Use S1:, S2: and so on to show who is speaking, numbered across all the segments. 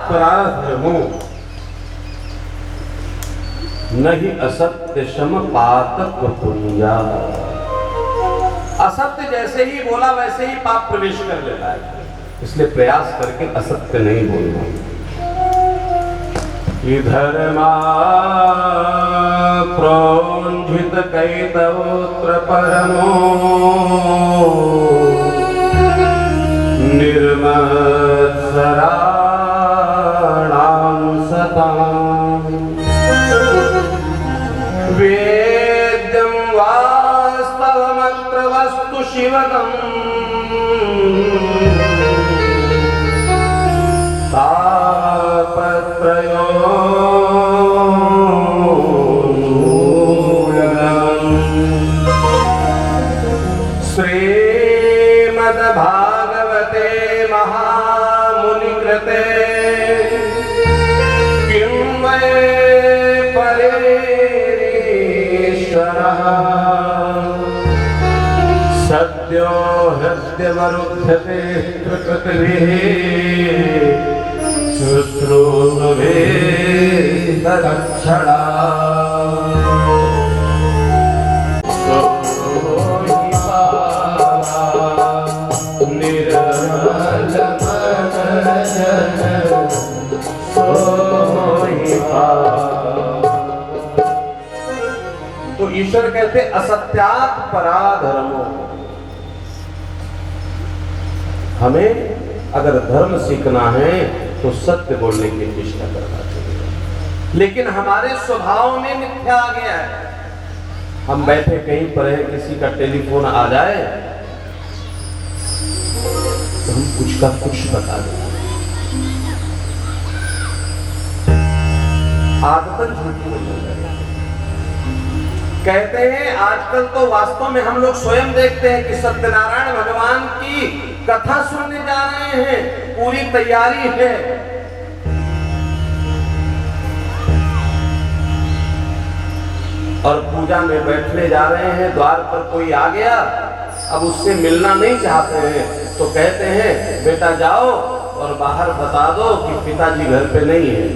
S1: पराधर्मो नहीं असत्य शम पातक पुण्या। असत्य जैसे ही बोला वैसे ही पाप प्रवेश कर लेता है, इसलिए प्रयास करके असत्य नहीं बोलना। धर्मा प्रोंझित कैतवोत्र परमो निर्मत्सराणां सताम् वेद्यं वास्तवमत्र वस्तु शिवदम् तापत्रयो श्रीमद्भागवते महामुनिकृते किं वै परेरीश्वरः सद्यो हृद्यवरुध्यते प्रकृतिभिः शुश्रूषुभे तत्क्षणा। तो ईश्वर कहते असत्यात् पराधर्मो। हमें अगर धर्म सीखना है तो सत्य बोलने की चेष्टा करना चाहिए, लेकिन हमारे स्वभाव में मिथ्या आ गया है। हम बैठे कहीं पर है, किसी का टेलीफोन आ जाए तो हम कुछ का कुछ बता दें। आदतन झूठ बोलने लगे। कहते हैं आजकल तो वास्तव में हम लोग स्वयं देखते हैं कि सत्यनारायण भगवान की कथा सुनने जा रहे हैं, पूरी तैयारी है, और पूजा में बैठने जा रहे हैं, द्वार पर कोई आ गया, अब उससे मिलना नहीं चाहते हैं तो कहते हैं बेटा जाओ और बाहर बता दो कि पिताजी घर पे नहीं है।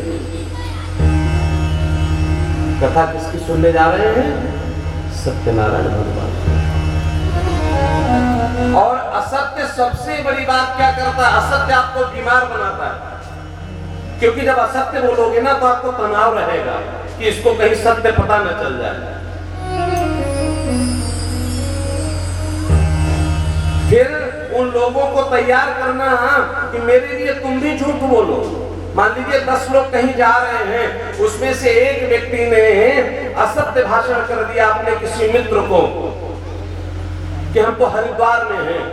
S1: कथा किसकी सुनने जा रहे हैं? सत्यनारायण भगवान। और असत्य सबसे बड़ी बात क्या करता है? असत्य आपको बीमार बनाता है, क्योंकि जब असत्य बोलोगे ना तो आपको तनाव रहेगा कि इसको कहीं सत्य पता न चल जाए। फिर उन लोगों को तैयार करना कि मेरे लिए तुम भी झूठ बोलो। मान लीजिए 10 लोग कहीं जा रहे हैं, उसमें से एक व्यक्ति ने असत्य भाषण कर दिया अपने किसी मित्र को कि हम तो हरिद्वार में हैं।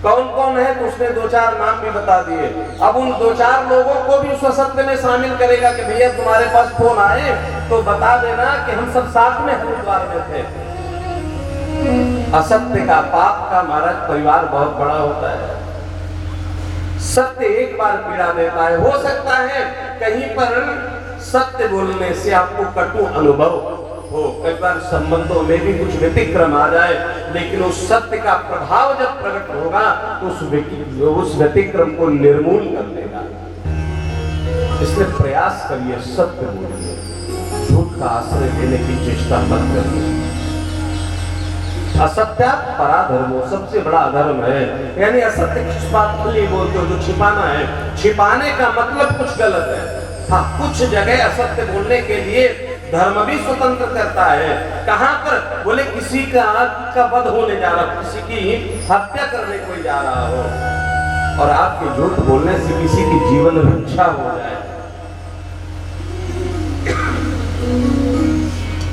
S1: कौन कौन है तो उसने 2-4 नाम भी बता दिए। अब उन 2-4 लोगों को भी उस असत्य में शामिल करेगा कि भैया तुम्हारे पास फोन आए तो बता देना कि हम सब साथ में हरिद्वार में थे। असत्य का, पाप का महाराज परिवार बहुत बड़ा होता है। सत्य एक बार पीड़ा देता है। हो सकता है कहीं पर सत्य बोलने से आपको कटु अनुभव हो, कई बार संबंधों में भी कुछ व्यतिक्रम आ जाए, लेकिन उस सत्य का प्रभाव जब प्रकट होगा तो उस व्यतिक्रम को निर्मूल कर देगा। इसलिए प्रयास करिए, सत्य बोलिए, झूठ का आश्रय लेने की चेष्टा मत करिए। असत्यात् पराधर्मो सबसे बड़ा अधर्म है। यानी असत्य किस बात के लिए बोलते हो? जो छिपाना है, छिपाने का मतलब कुछ गलत है। हाँ, कुछ जगह असत्य बोलने के लिए धर्म भी स्वतंत्र करता है। कहां पर? बोले किसी का वध होने जा रहा, किसी की हत्या करने कोई जा रहा हो और आपके झूठ बोलने से किसी की जीवन रक्षा हो जाए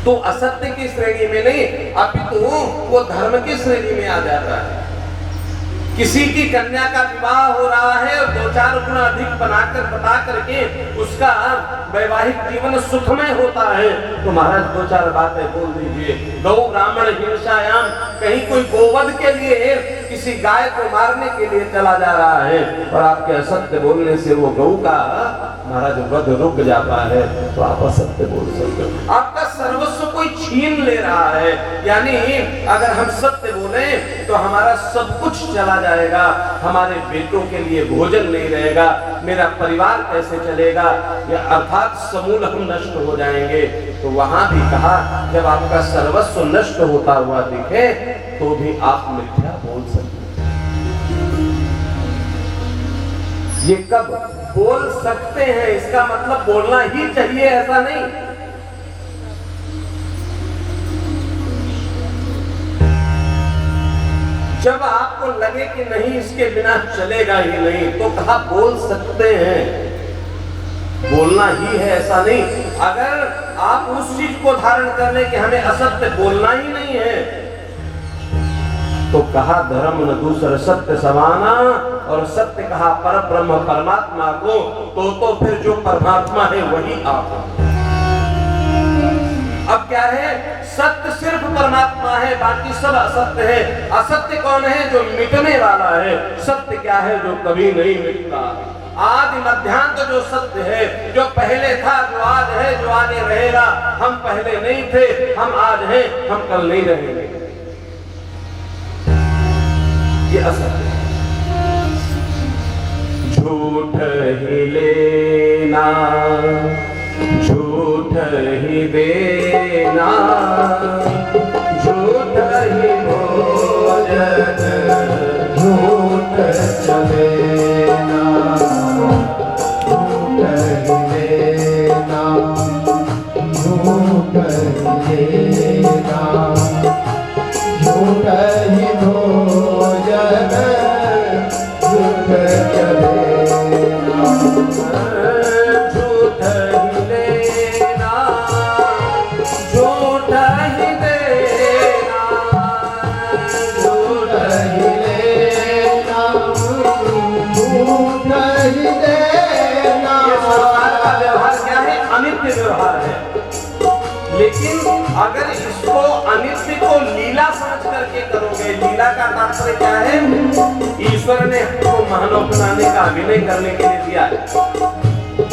S1: तो असत्य की श्रेणी में नहीं, अपितु वो धर्म की श्रेणी में आ जाता है। किसी की कन्या का विवाह हो रहा है और 2-4 गुना अधिक बता करके उसका वैवाहिक जीवन सुखमय होता है तो महाराज 2-4 बातें बोल दीजिए। गौ ब्राह्मण हिंसायाम, कहीं कोई गोवध के लिए किसी गाय को मारने के लिए चला जा रहा है और आपके असत्य बोलने से वो गौ का महाराज वध रुक जाता है तो आप असत्य बोल सकते हो। आपका सर्वस्व कोई छीन ले रहा है। यानी अगर हम सत्य बोले तो तो हमारा सब कुछ चला जाएगा, हमारे बेटों के लिए भोजन नहीं रहेगा, मेरा परिवार कैसे चलेगा, या अर्थात समूल हम नष्ट हो जाएंगे। तो वहां भी कहा जब आपका सर्वस्व नष्ट होता हुआ दिखे तो भी आप मिथ्या बोल सकते हैं। ये कब बोल सकते हैं, इसका मतलब बोलना ही चाहिए ऐसा नहीं। जब आपको लगे कि नहीं इसके बिना चलेगा ही नहीं तो कहा बोल सकते हैं, बोलना ही है ऐसा नहीं। अगर आप उस चीज को धारण कर ले कि हमें असत्य बोलना ही नहीं है तो कहा धर्म न दूसर सत्य समाना, और सत्य कहा पर ब्रह्म परमात्मा को, तो फिर जो परमात्मा है वही आप। अब क्या है, सत्य सिर्फ परमात्मा है, बाकी सब असत्य है। असत्य कौन है? जो मिटने वाला है। सत्य क्या है? जो कभी नहीं मिटता। आदि मध्यांत जो सत्य है, जो पहले था, जो आज है, जो आगे रहेगा। हम पहले नहीं थे, हम आज हैं, हम कल नहीं रहेंगे। ये असत्य है। झूठ ही लेना, झूठ ही देना, झूठ ही भोजन, झूठ चलेना, झूठ ही लेना, झूठ ही लेना, झूठ ही भोजन, झूठ चलेना। व्यवहार है, लेकिन अगर इसको अनित्य को लीला समझ करके करोगे, लीला का तात्पर्य क्या है? ईश्वर ने हमको मानव बनाने का अभिनय करने के लिए दिया है।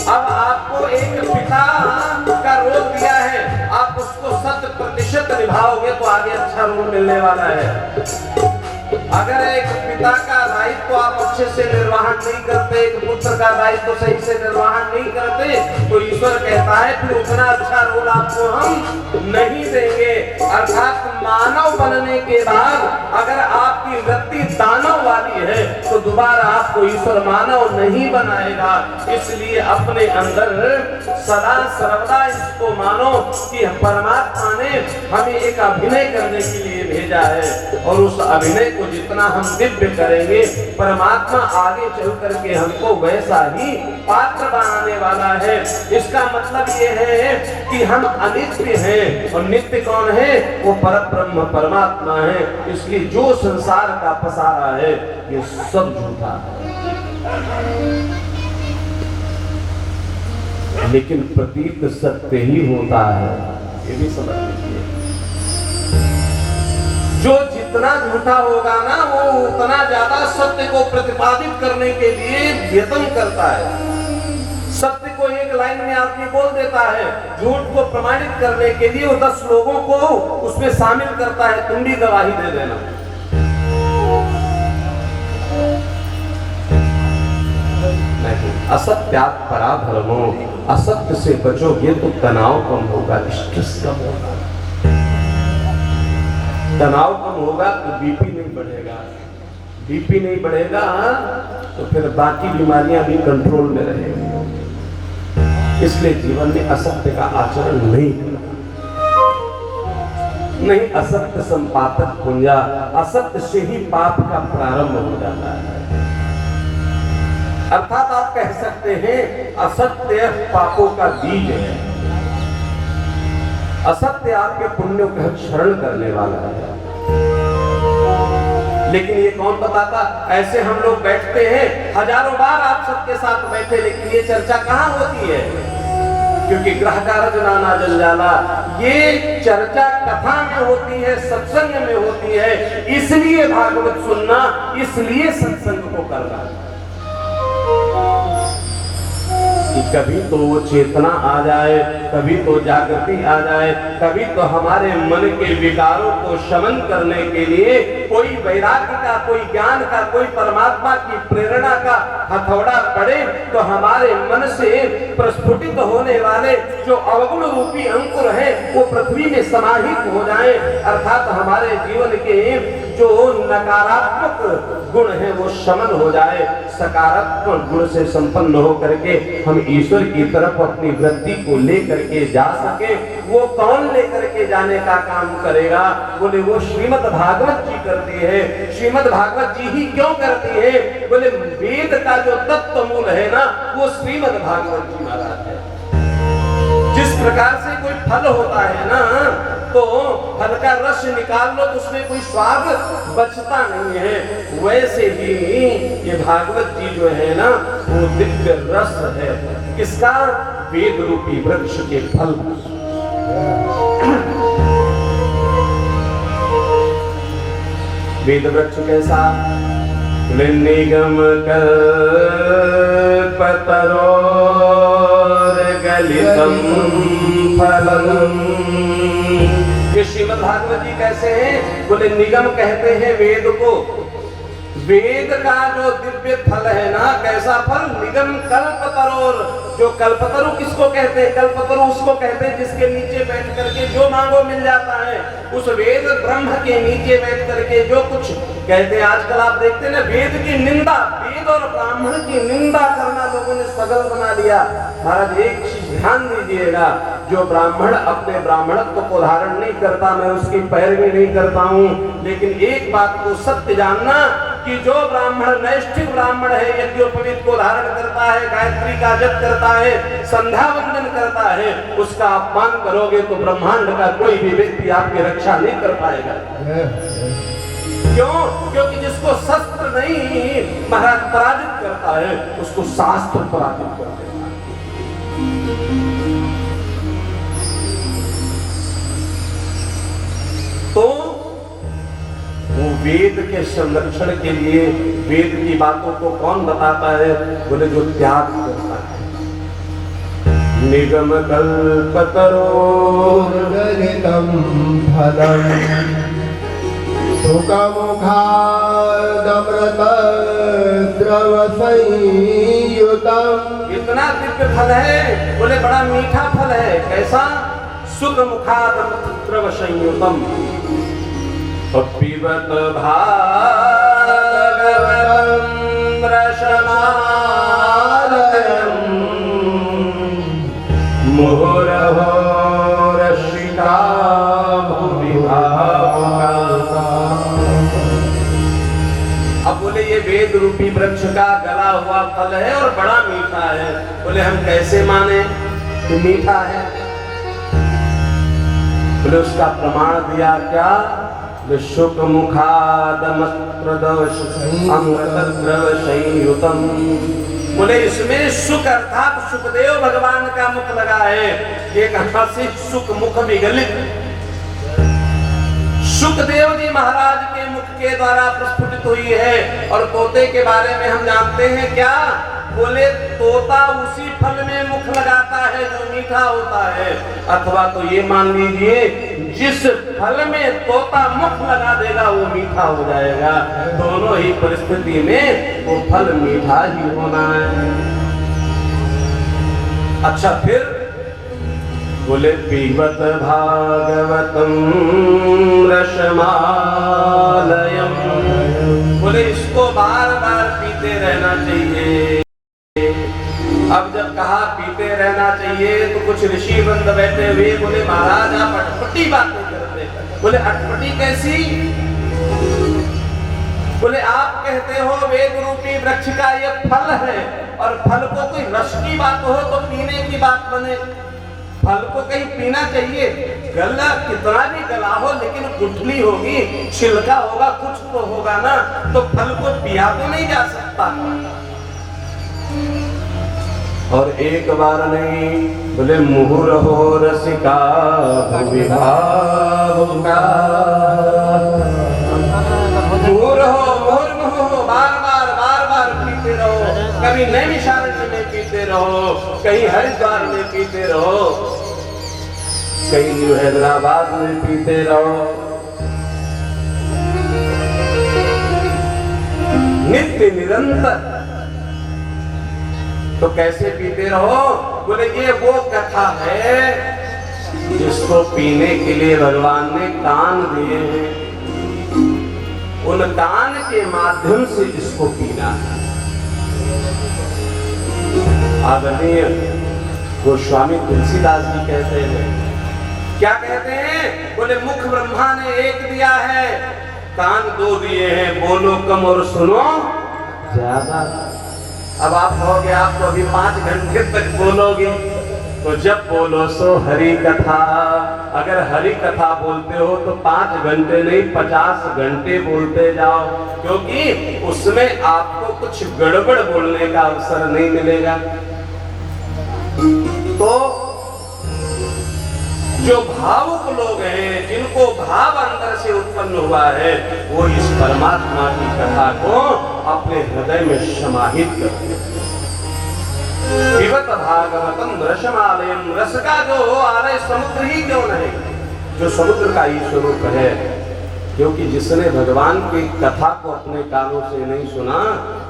S1: अब आपको एक पिता का रोल दिया है, आप उसको 100% निभाओगे तो आगे अच्छा रोल मिलने वाला है। अगर एक पिता का दायित्व आप अच्छे से निर्वहन नहीं करते, एक पुत्र का दायित्व सही से निर्वहन नहीं करते, तो ईश्वर कहता है फिर उतना अच्छा रोल आपको हम नहीं देंगे। अर्थात मानव बनने के बाद अगर आपकी वृत्ति दानव वाली है तो दोबारा आपको ईश्वर मानव नहीं बनाएगा। इसलिए अपने अंदर सदा सर्वदा इसको मानो कि परमात्मा ने हमें एक अभिनय करने के लिए भेजा है, और उस अभिनय को जितना हम दिव्य करेंगे परमात्मा आगे चल करके हमको वैसा ही पात्र बनाने वाला है। इसका मतलब ये है कि हम अनित्य हैं, और नित्य कौन है? वो परब्रह्म परमात्मा है। इसलिए जो संसार का पसारा है ये सब झूठा है, लेकिन प्रतीत सत्य ही होता है, ये भी समझ लीजिए। जो जितना झूठा होगा ना वो उतना ज्यादा सत्य को प्रतिपादित करने के लिए यत्न करता है। सत्य को एक लाइन में आदमी बोल देता है, झूठ को प्रमाणित करने के लिए वो 10 लोगों को उसमें शामिल करता है, तुम भी गवाही दे देना। नहीं, असत्यात् पराधर्मो, असत्य से बचोगे तो तनाव कम होगा, स्ट्रेस कम होगा। तनाव कम होगा तो बीपी नहीं बढ़ेगा, बीपी नहीं बढ़ेगा तो फिर बाकी बीमारियां भी कंट्रोल में रहेंगी। इसलिए जीवन में असत्य का आचरण नहीं करना, नहीं असत्य संपातक पुंजा, असत्य से ही पाप का प्रारंभ हो जाता है। अर्थात आप कह सकते हैं असत्य पापों का बीज है, असत्य आपके पुण्यों का क्षरण करने वाला है। लेकिन ये कौन बताता? ऐसे हम लोग बैठते हैं, हजारों बार आप सबके साथ बैठे, लेकिन ये चर्चा कहाँ होती है? क्योंकि ग्रह कारज नाना जंजाला, ये चर्चा कथा में होती है, सत्संग में होती है। इसलिए भागवत सुनना, इसलिए सत्संग को करना कि कभी तो वो चेतना आ जाए, कभी तो जागृति आ जाए, कभी तो हमारे मन के विकारों को शमन करने के लिए कोई वैराग्य का, कोई ज्ञान का, कोई परमात्मा की प्रेरणा का हथौड़ा पड़े तो हमारे मन से प्रस्फुटित होने वाले जो अवगुण रूपी अंकुर है वो पृथ्वी में समाहित हो जाए, अर्थात हमारे जीवन के जो नकारात्मक गुण है वो शमन हो जाए, सकारात्मक गुण से संपन्न हो करके हम ईश्वर की तरफ अपनी वृत्ति को लेकर के जा सके। वो कौन लेकर के जाने का काम करेगा? बोले वो श्रीमद् भागवत जी करती है। श्रीमद् भागवत जी ही क्यों करती है? बोले वेद का जो तत्व मूल है ना वो श्रीमद् भागवत जी महाराज है। जिस प्रकार से कोई फल होता है ना तो फल का रस निकाल लो तो उसमें कोई स्वाद बचता नहीं है, वैसे ही ये भागवत जी जो है ना वो दिव्य रस है। किसका? वेद रूपी वृक्ष के फल। वेद वृक्ष कैसा? निगम कल्पतरोर गलितम फलम। ये श्रीमद् भागवत जी कैसे हैं? बोले निगम कहते हैं वेद को। वेद का जो दिव्य फल है ना, कैसा फल? निगम कल्पतरोर। जो कल्पतरु किसको कहते हैं? कल्पतरु उसको कहते हैं जिसके नीचे बैठ करके जो मांगो मिल जाता है। उस वेद ब्रह्म के नीचे बैठ करके जो कुछ कहते हैं, आजकल आप देखते हैं ना वेद की निंदा, वेद और ब्राह्मण की निंदा करना लोगों ने सगल बना लिया। महाराज एक चीज ध्यान दीजिएगा, जो ब्राह्मण अपने ब्राह्मणत्व को धारण नहीं करता, मैं उसकी पैरवी नहीं करता हूँ, लेकिन एक बात को सत्य जानना कि जो ब्राह्मण नैष्ठिक ब्राह्मण है, यज्ञोपवीत को धारण करता है, गायत्री का जप करता है, संध्या वंदन करता है, उसका अपमान करोगे तो ब्रह्मांड का कोई भी व्यक्ति आपकी रक्षा नहीं कर पाएगा। क्यों? क्योंकि जिसको शस्त्र नहीं महाराज पराजित करता है उसको शास्त्र पराजित कर देता है। तो वो वेद के संरक्षण के लिए वेद की बातों को कौन बताता है? बोले जो त्याग करता है। निगम कल्पतरो
S2: गलितम फलम सुखमुखादमृत द्रव संयुतम।
S1: इतना दिव्य फल है, बोले बड़ा मीठा फल है। कैसा? सुखमुखादमृत द्रव संयुतम। पिबत भागवतं रसमालयं मुहुरहो रसिका भुवि भावुका। अब बोले ये वेद रूपी वृक्ष का गला हुआ फल है और बड़ा मीठा है। बोले हम कैसे माने कि मीठा है? बोले उसका प्रमाण दिया क्या? शुक मुखादमृतद्रव संयुतम। बोले इसमें सुख अर्थात सुखदेव भगवान का मुख लगा है। एक हंसी सुख मुख विगलित सुखदेव जी महाराज के मुख के द्वारा प्रस्फुटित हुई है। और तोते के बारे में हम जानते हैं क्या? बोले तोता उसी फल में मुख लगाता है जो मीठा होता है। अथवा तो ये मान लीजिए जिस फल में तोता मुख लगा देगा वो मीठा हो जाएगा। दोनों ही परिस्थिति में वो फल मीठा ही होना है। अच्छा फिर बोले पीबत भागवतं रसमालयं। बोले इसको बार बार पीते रहना चाहिए। अब जब कहा पीते रहना चाहिए तो कुछ ऋषि वृंद बैठे हुए बोले महाराज आप अटपटी बातें करते। बोले अटपटी कैसी? बोले आप कहते हो वेद रूपी वृक्ष का ये फल है और फल को कोई रस की बात हो तो पीने की बात बने। फल को कहीं पीना चाहिए? गला कितना भी गला हो लेकिन गुठली होगी, छिलका होगा, कुछ तो होगा ना, तो फल को पिया तो नहीं जा सकता। और एक बार नहीं बोले मुहुरहो रसिका भुवि भावुका। मुहुरहो मुहुर्मुहुः बार बार पीते रहो। कभी नैमिषारण्य में पीते रहो, कहीं हरिद्वार में पीते रहो, कहीं हैदराबाद में पीते रहो। नित्य निरंतर। तो कैसे पीते रहो? बोले ये वो कथा है जिसको पीने के लिए भगवान ने कान दिए हैं, उन कान के माध्यम से इसको पीना है। आदरणीय गोस्वामी तुलसीदास जी कहते हैं, क्या कहते हैं? बोले मुख ब्रह्मा ने एक दिया है, कान दो दिए हैं, बोलो कम और सुनो ज्यादा। अब आप कहोगे आप तो अभी 5 घंटे तक बोलोगे, तो जब बोलो सो हरि कथा। अगर हरि कथा बोलते हो तो 5 घंटे नहीं 50 घंटे बोलते जाओ, क्योंकि उसमें आपको कुछ गड़बड़ बोलने का अवसर नहीं मिलेगा। तो जो भावुक लोग हैं, जिनको भाव अंदर से उत्पन्न हुआ है, वो इस परमात्मा की कथा को अपने हृदय में समाहित करते हैं। पिबत भागवतम रसमालयम, रस का जो हो आ रहे समुद्र ही क्यों नहीं, जो समुद्र का ही स्वरूप है। क्योंकि जिसने भगवान की कथा को अपने कानों से नहीं सुना,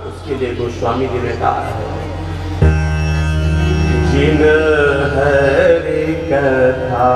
S1: उसके लिए गोस्वामी जी ने कहा है, जिन हरि कथा